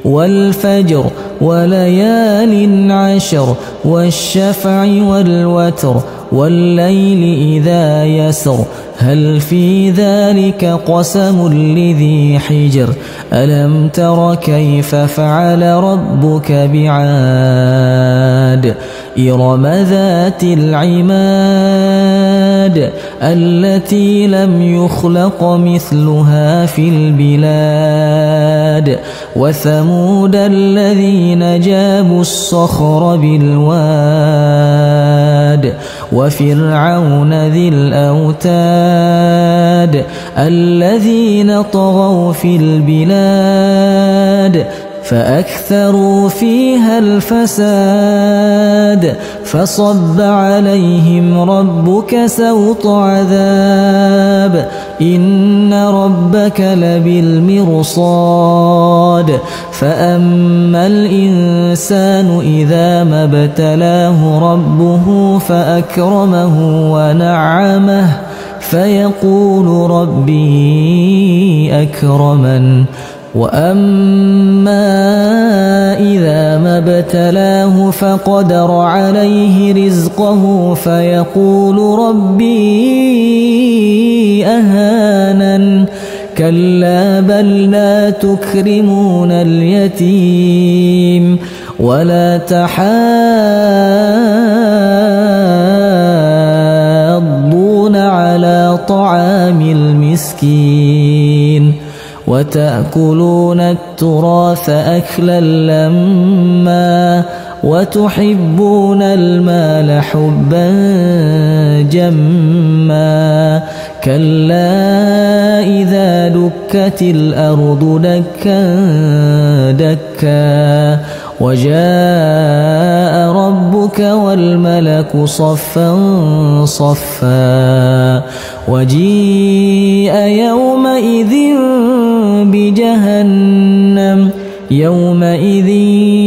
والفجر وليال عشر والشفع والوتر والليل إذا يسر هل في ذلك قسم لذي حجر ألم تر كيف فعل ربك بعاد إرم ذات العماد التي لم يخلق مثلها في البلاد وثمود الذين جابوا الصخر بالواد وفرعون ذي الأوتاد الذين طغوا في البلاد فأكثروا فيها الفساد فصب عليهم ربك سوط عذاب إن ربك لبالمرصاد فأما الإنسان إذا ما ابتلاه ربه فأكرمه ونعمه فيقول ربي أكرمن وأما إذا ما ابتلاه فقدر عليه رزقه فيقول ربي أهانن كلا بل لا تكرمون اليتيم ولا تحاضون على طعام المسكين وتأكلون التراث أكلا لما وتحبون المال حبا جما كلا إذا دكت الأرض دكا دكا وجاء ربك والملك صفا صفا وجيء يومئذ بجهنم يومئذ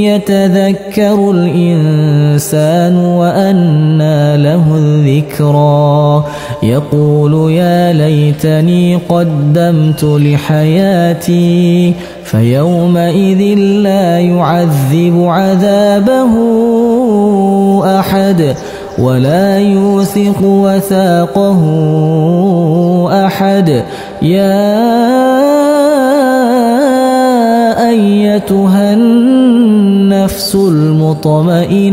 يتذكر الإنسان وأنى له الذكرى يقول يا ليتني قدمت لحياتي فيومئذ لا يعذب عذابه أحد ولا يوثق وثاقه أحد يا أيتها النفس المطمئنة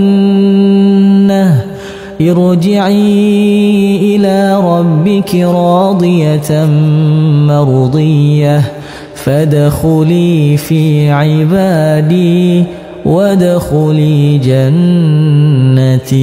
ارجعي إلى ربك راضية مرضية فادخلي في عبادي وادخلي جنتي.